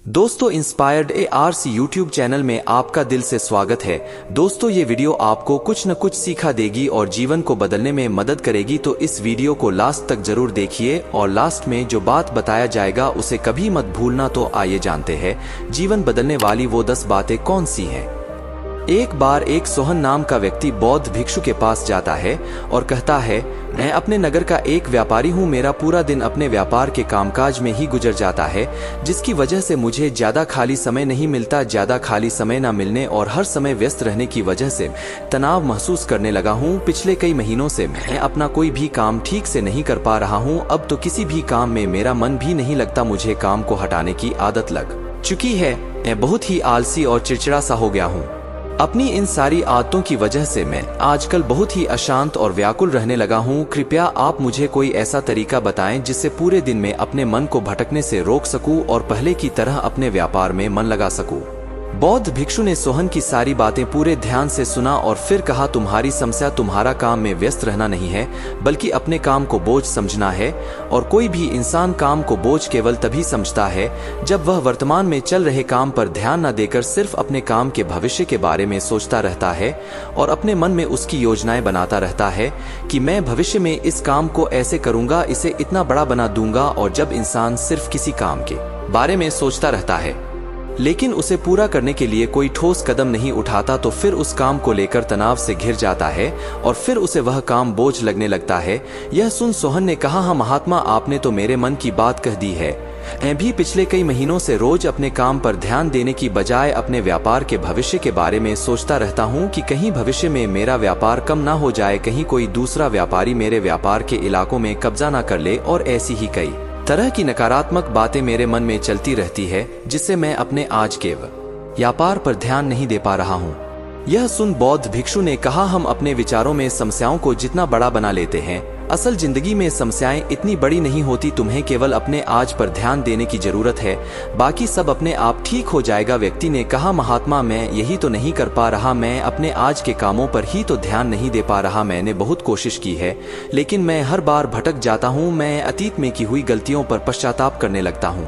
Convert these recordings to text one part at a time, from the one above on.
दोस्तों, inspired ARC YouTube channel में आपका दिल से स्वागत है। दोस्तों, ये वीडियो आपको कुछ न कुछ सीखा देगी और जीवन को बदलने में मदद करेगी, तो इस वीडियो को लास्ट तक जरूर देखिए और लास्ट में जो बात बताया जाएगा उसे कभी मत भूलना। तो आइए जानते हैं जीवन बदलने वाली वो 10 बातें कौन सी हैं। एक बार एक सोहन नाम का व्यक्ति बौद्ध भिक्षु के पास जाता है और कहता है, मैं अपने नगर का एक व्यापारी हूँ। मेरा पूरा दिन अपने व्यापार के कामकाज में ही गुजर जाता है, जिसकी वजह से मुझे ज्यादा खाली समय नहीं मिलता। ज्यादा खाली समय न मिलने और हर समय व्यस्त रहने की वजह से तनाव महसूस करने लगा हूँ। पिछले कई महीनों से मैं अपना कोई भी काम ठीक से नहीं कर पा रहा हूँ। अब तो किसी भी काम में मेरा मन भी नहीं लगता। मुझे काम को हटाने की आदत लग चुकी है। मैं बहुत ही आलसी और चिड़चिड़ा सा हो गया हूँ। अपनी इन सारी आदतों की वजह से मैं आजकल बहुत ही अशांत और व्याकुल रहने लगा हूँ। कृपया आप मुझे कोई ऐसा तरीका बताएं जिससे पूरे दिन में अपने मन को भटकने से रोक सकूं और पहले की तरह अपने व्यापार में मन लगा सकूं। बौद्ध भिक्षु ने सोहन की सारी बातें पूरे ध्यान से सुना और फिर कहा, तुम्हारी समस्या तुम्हारा काम में व्यस्त रहना नहीं है, बल्कि अपने काम को बोझ समझना है। और कोई भी इंसान काम को बोझ केवल तभी समझता है जब वह वर्तमान में चल रहे काम पर ध्यान न देकर सिर्फ अपने काम के भविष्य के बारे में सोचता रहता है और अपने मन में उसकी योजनाएं बनाता रहता है कि मैं भविष्य में इस काम को ऐसे करूंगा, इसे इतना बड़ा बना दूंगा। और जब इंसान सिर्फ किसी काम के बारे में सोचता रहता है लेकिन उसे पूरा करने के लिए कोई ठोस कदम नहीं उठाता, तो फिर उस काम को लेकर तनाव से घिर जाता है और फिर उसे वह काम बोझ लगने लगता है। यह सुन सोहन ने कहा, हाँ महात्मा, आपने तो मेरे मन की बात कह दी है। मैं भी पिछले कई महीनों से रोज अपने काम पर ध्यान देने की बजाय अपने व्यापार के भविष्य के बारे में सोचता रहता हूँ कि कहीं भविष्य में मेरा व्यापार कम ना हो जाए, कहीं कोई दूसरा व्यापारी मेरे व्यापार के इलाकों में कब्जा ना कर ले। और ऐसी ही कई तरह की नकारात्मक बातें मेरे मन में चलती रहती है, जिससे मैं अपने आज के व्यापार पर ध्यान नहीं दे पा रहा हूँ। यह सुन बौद्ध भिक्षु ने कहा, हम अपने विचारों में समस्याओं को जितना बड़ा बना लेते हैं, असल जिंदगी में समस्याएं इतनी बड़ी नहीं होती। तुम्हें केवल अपने आज पर ध्यान देने की जरूरत है, बाकी सब अपने आप ठीक हो जाएगा। व्यक्ति ने कहा, महात्मा, मैं यही तो नहीं कर पा रहा। मैं अपने आज के कामों पर ही तो ध्यान नहीं दे पा रहा। मैंने बहुत कोशिश की है, लेकिन मैं हर बार भटक जाता हूँ। मैं अतीत में की हुई गलतियों पर पश्चाताप करने लगता हूँ,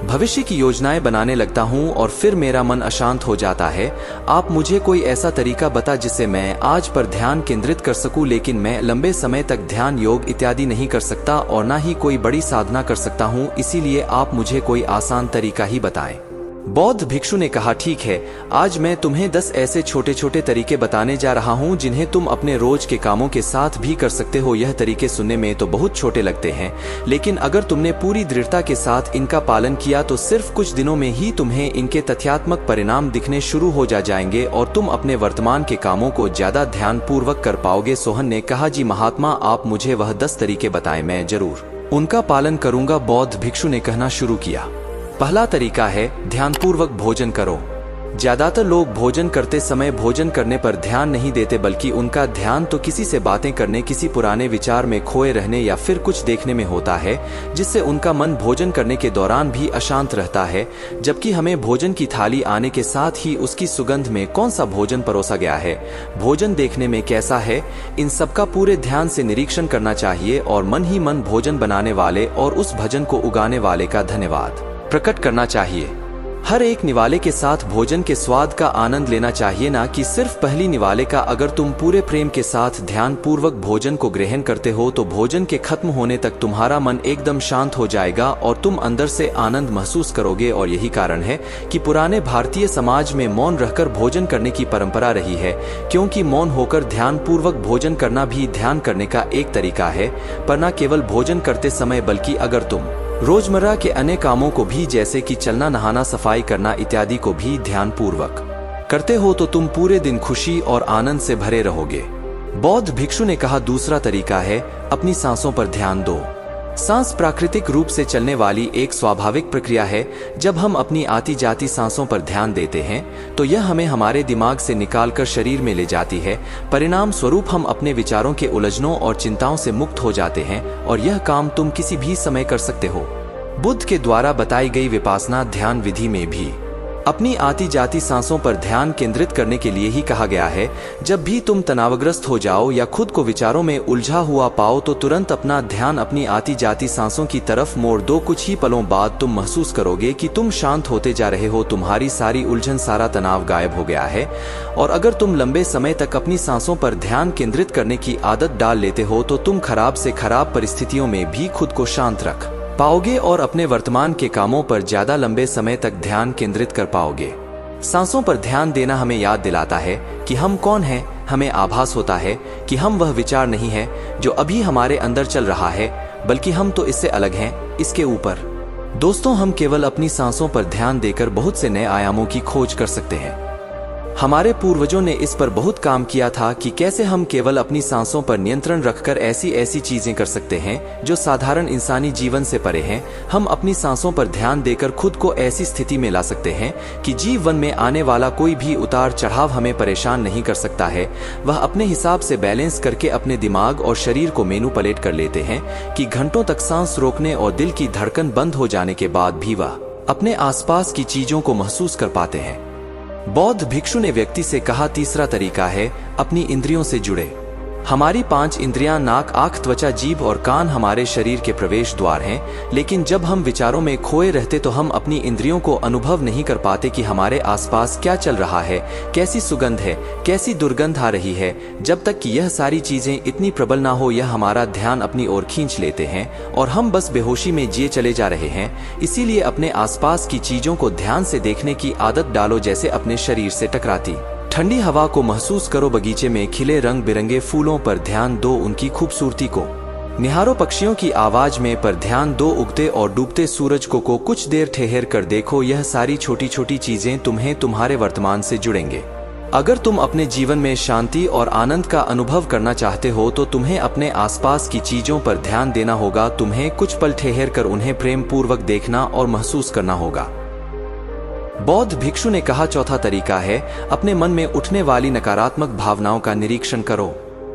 भविष्य की योजनाएं बनाने लगता हूं और फिर मेरा मन अशांत हो जाता है। आप मुझे कोई ऐसा तरीका बता जिससे मैं आज पर ध्यान केंद्रित कर सकूं, लेकिन मैं लंबे समय तक ध्यान, योग इत्यादि नहीं कर सकता और ना ही कोई बड़ी साधना कर सकता हूं। इसीलिए आप मुझे कोई आसान तरीका ही बताएं। बौद्ध भिक्षु ने कहा, ठीक है, आज मैं तुम्हें 10 ऐसे छोटे छोटे तरीके बताने जा रहा हूं जिन्हें तुम अपने रोज के कामों के साथ भी कर सकते हो। यह तरीके सुनने में तो बहुत छोटे लगते हैं, लेकिन अगर तुमने पूरी दृढ़ता के साथ इनका पालन किया तो सिर्फ कुछ दिनों में ही तुम्हें इनके तथ्यात्मक परिणाम दिखने शुरू हो जाएंगे और तुम अपने वर्तमान के कामों को ज्यादा ध्यान पूर्वक कर पाओगे। सोहन ने कहा, जी महात्मा, आप मुझे वह 10 तरीके बताएं, मैं जरूर उनका पालन करूंगा। बौद्ध भिक्षु ने कहना शुरू किया। पहला तरीका है, ध्यानपूर्वक भोजन करो। ज्यादातर लोग भोजन करते समय भोजन करने पर ध्यान नहीं देते, बल्कि उनका ध्यान तो किसी से बातें करने, किसी पुराने विचार में खोए रहने या फिर कुछ देखने में होता है, जिससे उनका मन भोजन करने के दौरान भी अशांत रहता है। जबकि हमें भोजन की थाली आने के साथ ही उसकी सुगंध में कौन सा भोजन परोसा गया है, भोजन देखने में कैसा है, इन सबका पूरे ध्यान से निरीक्षण करना चाहिए और मन ही मन भोजन बनाने वाले और उस भोजन को उगाने वाले का धन्यवाद प्रकट करना चाहिए। हर एक निवाले के साथ भोजन के स्वाद का आनंद लेना चाहिए, ना कि सिर्फ पहली निवाले का। अगर तुम पूरे प्रेम के साथ ध्यान पूर्वक भोजन को ग्रहण करते हो तो भोजन के खत्म होने तक तुम्हारा मन एकदम शांत हो जाएगा और तुम अंदर से आनंद महसूस करोगे। और यही कारण है कि पुराने भारतीय समाज में मौन रहकर भोजन करने की परंपरा रही है, क्योंकि मौन होकर ध्यान पूर्वक भोजन करना भी ध्यान करने का एक तरीका है। पर न केवल भोजन करते समय, बल्कि अगर तुम रोजमर्रा के अन्य कामों को भी, जैसे कि चलना, नहाना, सफाई करना इत्यादि को भी ध्यान पूर्वक करते हो तो तुम पूरे दिन खुशी और आनंद से भरे रहोगे। बौद्ध भिक्षु ने कहा, दूसरा तरीका है, अपनी सांसों पर ध्यान दो। सांस प्राकृतिक रूप से चलने वाली एक स्वाभाविक प्रक्रिया है। जब हम अपनी आती जाती सांसों पर ध्यान देते हैं तो यह हमें हमारे दिमाग से निकालकर शरीर में ले जाती है। परिणाम स्वरूप हम अपने विचारों के उलझनों और चिंताओं से मुक्त हो जाते हैं और यह काम तुम किसी भी समय कर सकते हो। बुद्ध के द्वारा बताई गई विपासना ध्यान विधि में भी अपनी आती जाती सांसों पर ध्यान केंद्रित करने के लिए ही कहा गया है। जब भी तुम तनावग्रस्त हो जाओ या खुद को विचारों में उलझा हुआ पाओ तो तुरंत अपना ध्यान अपनी आती जाती सांसों की तरफ मोड़ दो। कुछ ही पलों बाद तुम महसूस करोगे कि तुम शांत होते जा रहे हो, तुम्हारी सारी उलझन, सारा तनाव गायब हो गया है। और अगर तुम लंबे समय तक अपनी सांसों पर ध्यान केंद्रित करने की आदत डाल लेते हो तो तुम खराब से खराब परिस्थितियों में भी खुद को शांत रख पाओगे और अपने वर्तमान के कामों पर ज्यादा लंबे समय तक ध्यान केंद्रित कर पाओगे। सांसों पर ध्यान देना हमें याद दिलाता है कि हम कौन हैं। हमें आभास होता है कि हम वह विचार नहीं है जो अभी हमारे अंदर चल रहा है, बल्कि हम तो इससे अलग हैं, इसके ऊपर। दोस्तों, हम केवल अपनी सांसों पर ध्यान देकर बहुत से नए आयामों की खोज कर सकते हैं। हमारे पूर्वजों ने इस पर बहुत काम किया था कि कैसे हम केवल अपनी सांसों पर नियंत्रण रखकर ऐसी ऐसी चीजें कर सकते हैं जो साधारण इंसानी जीवन से परे हैं। हम अपनी सांसों पर ध्यान देकर खुद को ऐसी स्थिति में ला सकते हैं कि जीवन में आने वाला कोई भी उतार चढ़ाव हमें परेशान नहीं कर सकता है। वह अपने हिसाब से बैलेंस करके अपने दिमाग और शरीर को मैनिपुलेट कर लेते हैं कि घंटों तक सांस रोकने और दिल की धड़कन बंद हो जाने के बाद भी वह अपने आसपास की चीजों को महसूस कर पाते हैं। बौद्ध भिक्षु ने व्यक्ति से कहा, तीसरा तरीका है अपनी इंद्रियों से जुड़े। हमारी 5 इंद्रियां नाक, आंख, त्वचा, जीभ और कान हमारे शरीर के प्रवेश द्वार हैं, लेकिन जब हम विचारों में खोए रहते तो हम अपनी इंद्रियों को अनुभव नहीं कर पाते कि हमारे आसपास क्या चल रहा है, कैसी सुगंध है, कैसी दुर्गंध आ रही है। जब तक कि यह सारी चीजें इतनी प्रबल ना हो, यह हमारा ध्यान अपनी ओर खींच लेते हैं और हम बस बेहोशी में जिए चले जा रहे हैं। इसीलिए अपने आसपास की चीजों को ध्यान से देखने की आदत डालो, जैसे अपने शरीर से टकराती ठंडी हवा को महसूस करो, बगीचे में खिले रंग बिरंगे फूलों पर ध्यान दो, उनकी खूबसूरती को निहारो, पक्षियों की आवाज में पर ध्यान दो, उगते और डूबते सूरज को कुछ देर ठहर कर देखो। यह सारी छोटी छोटी चीजें तुम्हें तुम्हारे वर्तमान से जुड़ेंगे। अगर तुम अपने जीवन में शांति और आनंद का अनुभव करना चाहते हो तो तुम्हें अपने आसपास की चीजों पर ध्यान देना होगा। तुम्हें कुछ पल ठहर कर उन्हें प्रेम पूर्वक देखना और महसूस करना होगा। बौद्ध भिक्षु ने कहा, चौथा तरीका है अपने मन में उठने वाली नकारात्मक भावनाओं का निरीक्षण करो।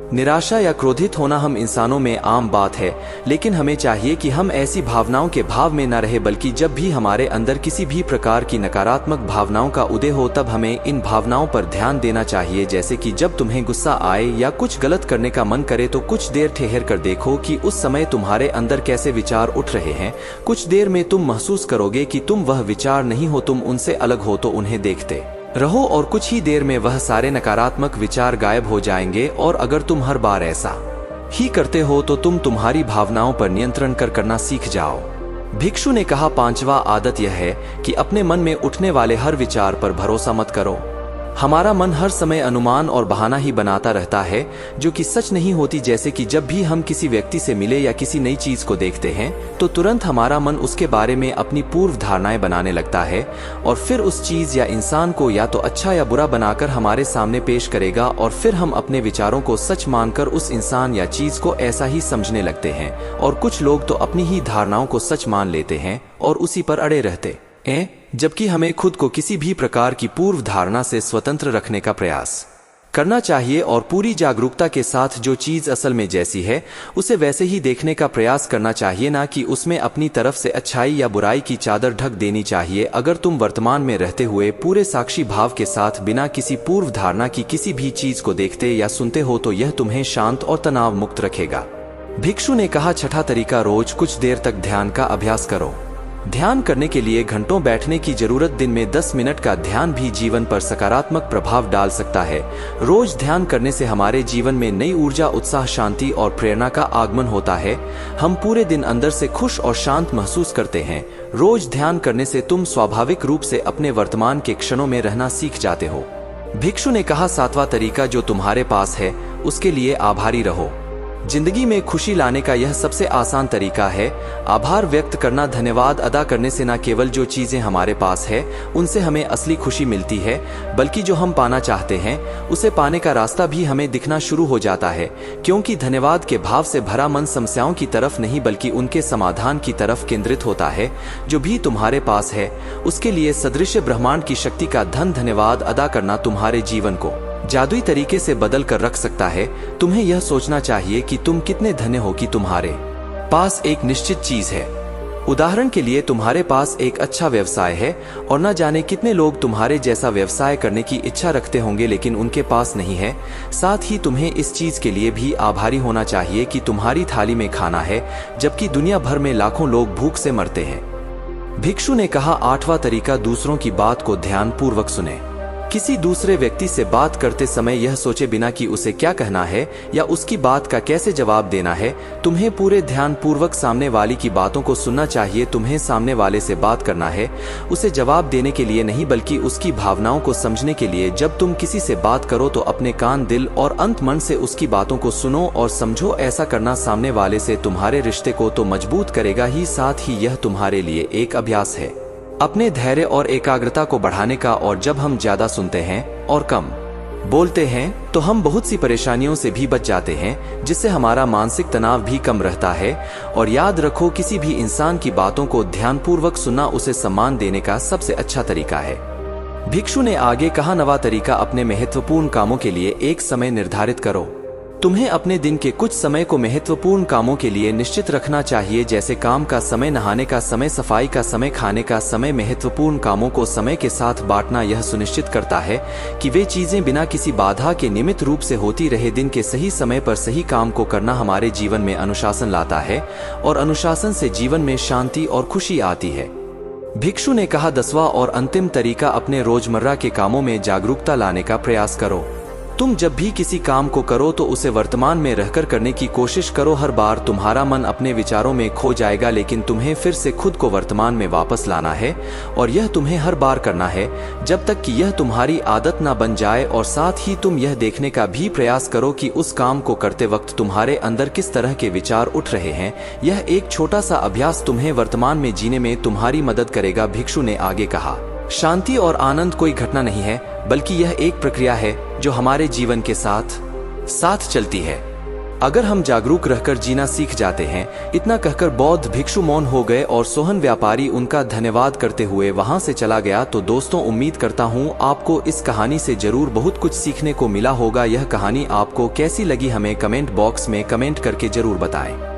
निराशा या क्रोधित होना हम इंसानों में आम बात है, लेकिन हमें चाहिए कि हम ऐसी भावनाओं के भाव में न रहे, बल्कि जब भी हमारे अंदर किसी भी प्रकार की नकारात्मक भावनाओं का उदय हो तब हमें इन भावनाओं पर ध्यान देना चाहिए। जैसे कि जब तुम्हें गुस्सा आए या कुछ गलत करने का मन करे तो कुछ देर ठहर कर देखो कि उस समय तुम्हारे अंदर कैसे विचार उठ रहे हैं। कुछ देर में तुम महसूस करोगे कि तुम वह विचार नहीं हो, तुम उनसे अलग हो, तो उन्हें देखते रहो और कुछ ही देर में वह सारे नकारात्मक विचार गायब हो जाएंगे। और अगर तुम हर बार ऐसा ही करते हो तो तुम तुम्हारी भावनाओं पर नियंत्रण करना सीख जाओ। भिक्षु ने कहा, पांचवा आदत यह है कि अपने मन में उठने वाले हर विचार पर भरोसा मत करो। हमारा मन हर समय अनुमान और बहाना ही बनाता रहता है जो कि सच नहीं होती। जैसे कि जब भी हम किसी व्यक्ति से मिले या किसी नई चीज को देखते हैं तो तुरंत हमारा मन उसके बारे में अपनी पूर्व धारणाएं बनाने लगता है और फिर उस चीज या इंसान को या तो अच्छा या बुरा बनाकर हमारे सामने पेश करेगा और फिर हम अपने विचारों को सच मानकर उस इंसान या चीज को ऐसा ही समझने लगते हैं। और कुछ लोग तो अपनी ही धारणाओं को सच मान लेते हैं और उसी पर अड़े रहते हैं, जबकि हमें खुद को किसी भी प्रकार की पूर्व धारणा से स्वतंत्र रखने का प्रयास करना चाहिए और पूरी जागरूकता के साथ जो चीज असल में जैसी है उसे वैसे ही देखने का प्रयास करना चाहिए, ना कि उसमें अपनी तरफ से अच्छाई या बुराई की चादर ढक देनी चाहिए। अगर तुम वर्तमान में रहते हुए पूरे साक्षी भाव के साथ बिना किसी पूर्व धारणा की किसी भी चीज को देखते या सुनते हो तो यह तुम्हें शांत और तनाव मुक्त रखेगा। भिक्षु ने कहा, छठा तरीका, रोज कुछ देर तक ध्यान का अभ्यास करो। ध्यान करने के लिए घंटों बैठने की जरूरत, दिन में 10 मिनट का ध्यान भी जीवन पर सकारात्मक प्रभाव डाल सकता है। रोज ध्यान करने से हमारे जीवन में नई ऊर्जा, उत्साह, शांति और प्रेरणा का आगमन होता है। हम पूरे दिन अंदर से खुश और शांत महसूस करते हैं। रोज ध्यान करने से तुम स्वाभाविक रूप से अपने वर्तमान के क्षणों में रहना सीख जाते हो। भिक्षु ने कहा, सातवां तरीका, जो तुम्हारे पास है उसके लिए आभारी रहो। जिंदगी में खुशी लाने का यह सबसे आसान तरीका है आभार व्यक्त करना। धन्यवाद अदा करने से न केवल जो चीजें हमारे पास है उनसे हमें असली खुशी मिलती है, बल्कि जो हम पाना चाहते हैं उसे पाने का रास्ता भी हमें दिखना शुरू हो जाता है। क्योंकि धन्यवाद के भाव से भरा मन समस्याओं की तरफ नहीं बल्कि उनके समाधान की तरफ केंद्रित होता है। जो भी तुम्हारे पास है उसके लिए सदृश ब्रह्मांड की शक्ति का धन्यवाद अदा करना तुम्हारे जीवन को जादुई तरीके से बदल कर रख सकता है। तुम्हें यह सोचना चाहिए कि तुम कितने धन्य हो कि तुम्हारे पास एक निश्चित चीज है उदाहरण के लिए तुम्हारे पास एक अच्छा व्यवसाय है और न जाने कितने लोग तुम्हारे जैसा व्यवसाय करने की इच्छा रखते होंगे लेकिन उनके पास नहीं है। साथ ही तुम्हें इस चीज के लिए भी आभारी होना चाहिए कि तुम्हारी थाली में खाना है, जबकि दुनिया भर में लाखों लोग भूख से मरते हैं। भिक्षु ने कहा, 8वां तरीका, दूसरों की बात को ध्यानपूर्वक सुने। किसी दूसरे व्यक्ति से बात करते समय यह सोचे बिना कि उसे क्या कहना है या उसकी बात का कैसे जवाब देना है, तुम्हें पूरे ध्यानपूर्वक सामने वाले की बातों को सुनना चाहिए। तुम्हें सामने वाले से बात करना है उसे जवाब देने के लिए नहीं, बल्कि उसकी भावनाओं को समझने के लिए। जब तुम किसी से बात करो तो अपने कान, दिल और अंत मन से उसकी बातों को सुनो और समझो। ऐसा करना सामने वाले से तुम्हारे रिश्ते को तो मजबूत करेगा ही, साथ ही यह तुम्हारे लिए एक अभ्यास है अपने धैर्य और एकाग्रता को बढ़ाने का। और जब हम ज्यादा सुनते हैं और कम बोलते हैं तो हम बहुत सी परेशानियों से भी बच जाते हैं, जिससे हमारा मानसिक तनाव भी कम रहता है। और याद रखो, किसी भी इंसान की बातों को ध्यानपूर्वक सुनना उसे सम्मान देने का सबसे अच्छा तरीका है। भिक्षु ने आगे कहा, 9वां तरीका, अपने महत्वपूर्ण कामों के लिए एक समय निर्धारित करो। तुम्हें अपने दिन के कुछ समय को महत्वपूर्ण कामों के लिए निश्चित रखना चाहिए, जैसे काम का समय, नहाने का समय, सफाई का समय, खाने का समय। महत्वपूर्ण कामों को समय के साथ बांटना यह सुनिश्चित करता है कि वे चीजें बिना किसी बाधा के नियमित रूप से होती रहे। दिन के सही समय पर सही काम को करना हमारे जीवन में अनुशासन लाता है और अनुशासन से जीवन में शांति और खुशी आती है। भिक्षु ने कहा, 10वां और अंतिम तरीका, अपने रोजमर्रा के कामों में जागरूकता लाने का प्रयास करो। तुम जब भी किसी काम को करो तो उसे वर्तमान में रहकर करने की कोशिश करो। हर बार तुम्हारा मन अपने विचारों में खो जाएगा, लेकिन तुम्हें फिर से खुद को वर्तमान में वापस लाना है और यह तुम्हें हर बार करना है जब तक कि यह तुम्हारी आदत ना बन जाए। और साथ ही तुम यह देखने का भी प्रयास करो कि उस काम को करते वक्त तुम्हारे अंदर किस तरह के विचार उठ रहे हैं। यह एक छोटा सा अभ्यास तुम्हें वर्तमान में जीने में तुम्हारी मदद करेगा। भिक्षु ने आगे कहा, शांति और आनंद कोई घटना नहीं है, बल्कि यह एक प्रक्रिया है जो हमारे जीवन के साथ चलती है। अगर हम जागरूक रहकर जीना सीख जाते हैं। इतना कहकर बौद्ध भिक्षु मौन हो गए और सोहन व्यापारी उनका धन्यवाद करते हुए वहां से चला गया। तो दोस्तों, उम्मीद करता हूं आपको इस कहानी से जरूर बहुत कुछ सीखने को मिला होगा। यह कहानी आपको कैसी लगी हमें कमेंट बॉक्स में कमेंट करके जरूर बताएं।